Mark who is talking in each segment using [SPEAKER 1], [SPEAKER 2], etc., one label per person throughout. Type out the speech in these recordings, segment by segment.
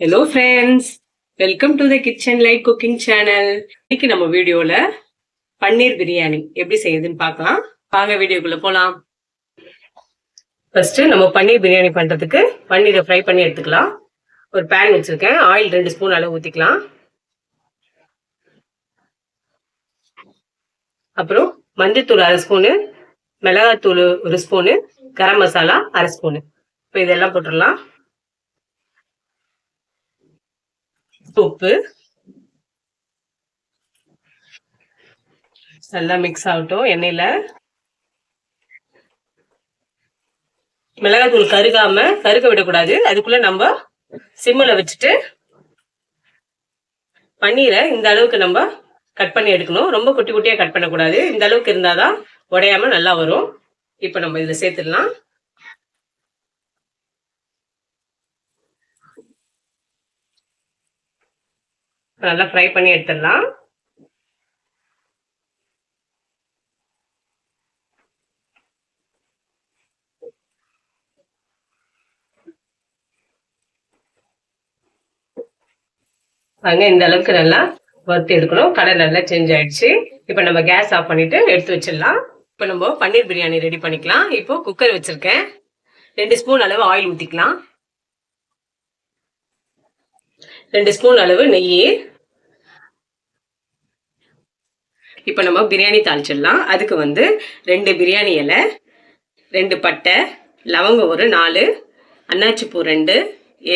[SPEAKER 1] Hello friends, welcome to the Kitchen Light Cooking Channel. இன்னைக்கு நம்ம வீடியோல பன்னீர் பிரியாணி எப்படி செய்யுதுன்னு பார்க்கலாம். வாங்க வீடியோக்குள்ள போலாம். ஃபர்ஸ்ட் நம்ம பன்னீர் பிரியாணி பண்றதுக்கு பன்னீரை ஃப்ரை பண்ணி எடுத்துக்கலாம். ஒரு பேன் வச்சிருக்கேன். ஆயில் 2 ஸ்பூன் அளவு ஊத்திக்கலாம். அப்புறம் மஞ்சள்தூள் 1/2 ஸ்பூனு, மிளகாத்தூள் 1 ஸ்பூனு, கரம் மசாலா 1/2 ஸ்பூனு. இப்போ இதெல்லாம் போட்டுடலாம். உப்பு நல்லா மிக்ஸ் ஆகட்டும் எண்ணெயில. மிளகாத்தூள் கருக விடக்கூடாது. அதுக்குள்ள நம்ம சிம்மில் வச்சுட்டு பன்னீரை இந்த அளவுக்கு நம்ம கட் பண்ணி எடுக்கணும். ரொம்ப குட்டி குட்டியா கட் பண்ணக்கூடாது. இந்த அளவுக்கு இருந்தாதான் உடையாம நல்லா வரும். இப்ப நம்ம இதுல சேர்த்துடலாம். நல்லா ஃப்ரை பண்ணி எடுத்துடலாம். இந்த அளவுக்கு நல்லா வறுத்து எடுக்கணும். கலர் நல்லா சேஞ்ச் ஆயிடுச்சு. இப்ப நம்ம கேஸ் ஆஃப் பண்ணிட்டு எடுத்து வச்சிடலாம். இப்ப நம்ம பன்னீர் பிரியாணி ரெடி பண்ணிக்கலாம். இப்போ குக்கர் வச்சிருக்கேன். 2 ஸ்பூன் அளவு ஆயில் ஊத்திக்கலாம். 2 ஸ்பூன் அளவு நெய். இப்ப நம்ம பிரியாணி தாளிச்சிடலாம். அதுக்கு 2 பிரியாணி இலை, 2 பட்டை, லவங்கம் ஒரு 4, அன்னாச்சிப்பூ 2,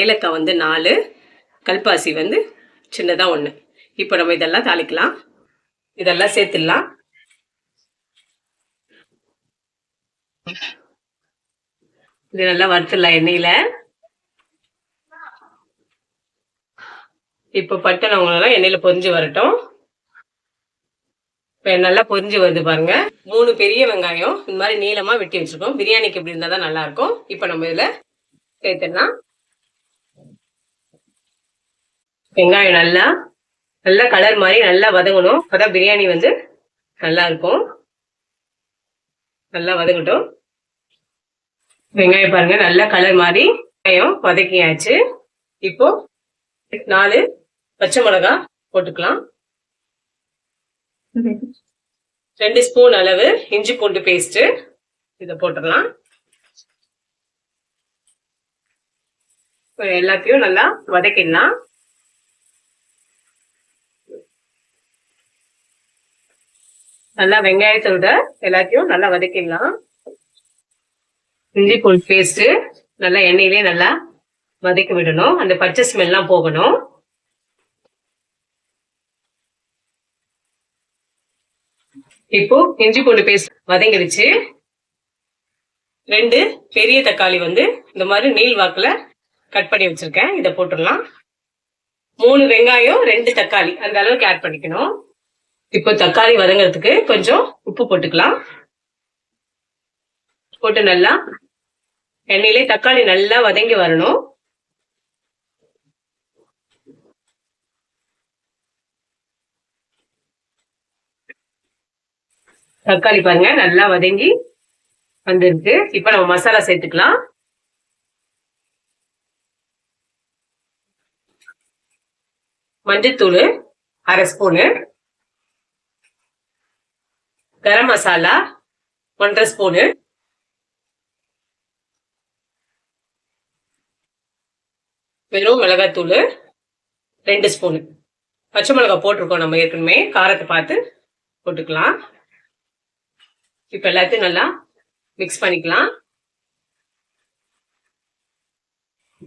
[SPEAKER 1] ஏலக்காய் 4, கல்பாசி சின்னதா 1. இப்போ நம்ம இதெல்லாம் தாளிக்கலாம். இதெல்லாம் சேர்த்துடலாம். இது நல்லா வறுத்துடலாம் எண்ணெயில. இப்போ பட்டை லவங்கம் எண்ணெயில பொரிஞ்சு வரட்டும். இப்போ நல்லா பொரிஞ்சு வருது பாருங்க. 3 பெரிய வெங்காயம் இந்த மாதிரி நீளமா வெட்டி வச்சிருக்கோம். பிரியாணிக்கு இப்படி இருந்தா தான் நல்லா இருக்கும். இப்போ நம்ம இதுல சேர்த்துடலாம். வெங்காயம் நல்லா கலர் மாதிரி நல்லா வதங்கணும். அப்பதான் பிரியாணி நல்லா இருக்கும். நல்லா வதங்கட்டும். வெங்காயம் பாருங்க நல்லா கலர் மாதிரி வெங்காயம் வதக்கியாச்சு. இப்போ 4 பச்சை மிளகாய் போட்டுக்கலாம். 2 ஸ்பூன் அளவு இஞ்சி பூண்டு பேஸ்ட் இதை போட்டுடலாம். எல்லாத்தையும் நல்லா வதக்கிடலாம். நல்லா வெங்காயத்தோட எல்லாத்தையும் நல்லா வதக்கிடலாம். இஞ்சி பூண்டு பேஸ்ட் நல்லா எண்ணெயிலே நல்லா வதக்கி விடணும். அந்த பச்சை ஸ்மெல்லாம் போகணும். இப்போ இஞ்சி பூண்டு பேஸ்ட் வதங்கிடுச்சு. 2 பெரிய தக்காளி இந்த மாதிரி நீள் வாக்குல கட் பண்ணி வச்சிருக்கேன். இதை போட்டுடலாம். 3 வெங்காயம் 2 தக்காளி அந்த அளவுக்கு ஆட் பண்ணிக்கணும். இப்போ தக்காளி வதங்கிறதுக்கு கொஞ்சம் உப்பு போட்டுக்கலாம். போட்டு நல்லா எண்ணெயிலே தக்காளி நல்லா வதங்கி வரணும். தக்காளி பாருங்க நல்லா வதங்கி வந்துருக்கு. இப்ப நம்ம மசாலா சேர்த்துக்கலாம். மஞ்சள்தூள் 1/2 ஸ்பூனு, கரம் மசாலா 1/2 ஸ்பூனு, வெறும் மிளகாத்தூள் 2 ஸ்பூனு, பச்சை மிளகாய் போட்டிருக்கோம் நம்ம ஏற்கனவே. காரத்தை பார்த்து போட்டுக்கலாம். இப்ப எல்லாத்தையும் நல்லா மிக்ஸ் பண்ணிக்கலாம்.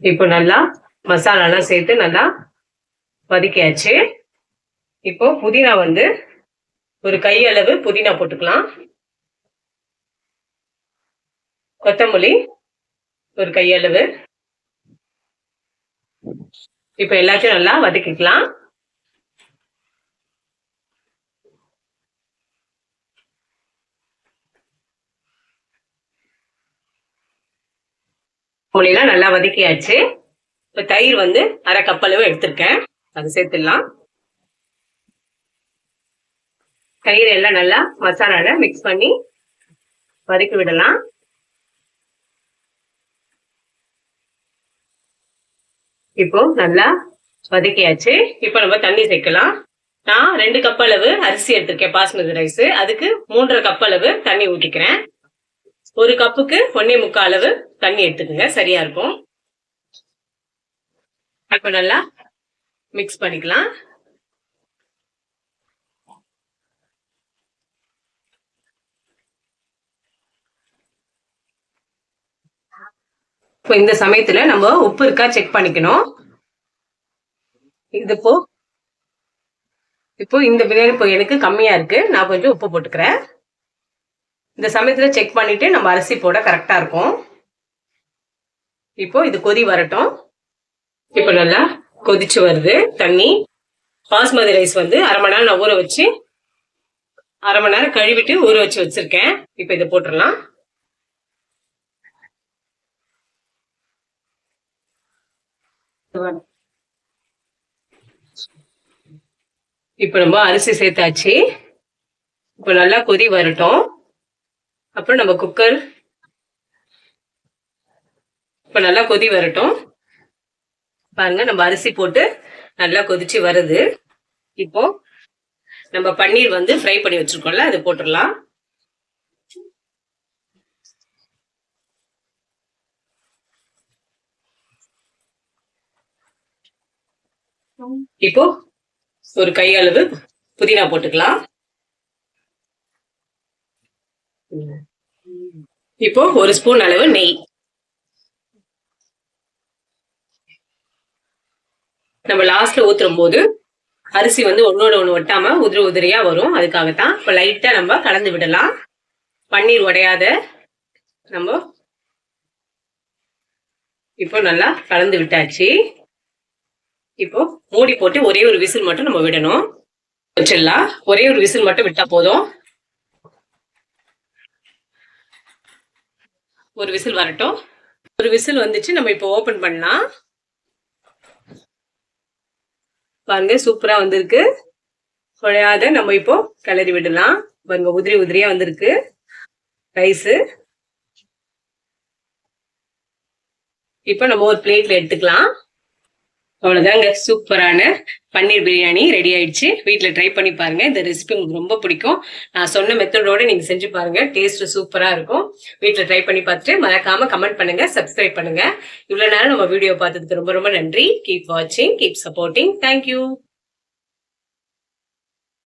[SPEAKER 1] இப்போ நல்லா மசாலாலாம் சேர்த்து நல்லா வதக்கியாச்சு. இப்போ புதினா ஒரு கையளவு புதினா போட்டுக்கலாம். கொத்தமல்லி ஒரு கையளவு. இப்ப எல்லாத்தையும் நல்லா வதக்கிக்கலாம். மொழிலாம் நல்லா வதக்கியாச்சு. இப்ப தயிர் 1/2 கப் அளவு எடுத்திருக்கேன். அது சேர்த்துடலாம். தயிர் எல்லாம் நல்லா மசாலால மிக்ஸ் பண்ணி வதக்கி விடலாம். இப்போ நல்லா வதக்கியாச்சு. இப்போ நம்ம தண்ணி சேர்க்கலாம். நான் 2 கப் அளவு அரிசி எடுத்திருக்கேன் பாஸ்மதி ரைஸ். அதுக்கு 3.5 கப் அளவு தண்ணி ஊத்திக்கிறேன். 1 கப்புக்கு 1.25 அளவு தண்ணி எடுத்துக்கோங்க, சரியா இருக்கும். இப்போ நல்லா மிக்ஸ் பண்ணிக்கலாம். இப்போ இந்த சமயத்துல நம்ம உப்பு இருக்கா செக் பண்ணிக்கணும். இது இப்போ இந்த பிரியாணி இப்போ எனக்கு கம்மியா இருக்கு, நான் கொஞ்சம் உப்பு போட்டுக்கிறேன். இந்த சமயத்துல செக் பண்ணிட்டு நம்ம அரிசி போட கரெக்டா இருக்கும். இப்போ இது கொதி வரட்டும். இப்போ நல்லா கொதிச்சு வருது தண்ணி. பாஸ்மதி ரைஸ் வந்து 1/2 மணி நேரம் நான் ஊற வச்சு 1/2 மணி நேரம் கழுவிட்டு ஊற வச்சு வச்சிருக்கேன். இப்போ இதை போட்டுடலாம். இப்போ நம்ம அரிசி சேர்த்தாச்சு. இப்போ நல்லா கொதி வரட்டும். அப்புறம் நம்ம குக்கர் இப்போ நல்லா கொதி வரட்டும். பாருங்க, நம்ம அரிசி போட்டு நல்லா கொதிச்சு வருது. இப்போ நம்ம பன்னீர் வந்து ஃப்ரை பண்ணி வச்சிருக்கோம்ல, அது போட்டுடலாம். இப்போ ஒரு கை அளவு புதினா போட்டுக்கலாம். இப்போ 1 ஸ்பூன் அளவு நெய். நம்ம லாஸ்ட்ல ஊத்தும் போது அரிசி வந்து ஒன்னோட ஒண்ணு ஒட்டாம உதிரி உதிரியா வரும், அதுக்காகத்தான். இப்ப லைட்டா நம்ம கலந்து விடலாம், பன்னீர் உடையாத. நம்ம இப்போ நல்லா கலந்து விட்டாச்சு. இப்போ மூடி போட்டு ஒரே ஒரு விசில் மட்டும் நம்ம விடணும். வச்சிடலாம். ஒரே ஒரு விசில் மட்டும் விட்டா போதும். ஒரு விசில் வரட்டும். ஒரு விசில் வந்துச்சு, நம்ம இப்போ ஓபன் பண்ணலாம். பாருங்க, சூப்பரா வந்திருக்கு. குழையாத நம்ம இப்போ கிளறி விடலாம். பாருங்க, உதிரி உதிரியா வந்திருக்கு ரைஸ். இப்போ நம்ம ஒரு பிளேட்ல எடுத்துக்கலாம். அவ்வளவுதாங்க, சூப்பரான பன்னீர் பிரியாணி ரெடி ஆயிடுச்சு. வீட்டுல ட்ரை பண்ணி பாருங்க. இந்த ரெசிபி உங்களுக்கு ரொம்ப பிடிக்கும். நான் சொன்ன மெத்தடோட நீங்க செஞ்சு பாருங்க, டேஸ்ட் சூப்பரா இருக்கும். வீட்டுல ட்ரை பண்ணி பார்த்துட்டு மறக்காம கமெண்ட் பண்ணுங்க, சப்ஸ்கிரைப் பண்ணுங்க. இவ்வளவு நேரம் நம்ம வீடியோ பார்த்ததுக்கு ரொம்ப ரொம்ப நன்றி. கீப் வாட்சிங், கீப் சப்போர்ட்டிங். தேங்க்யூ.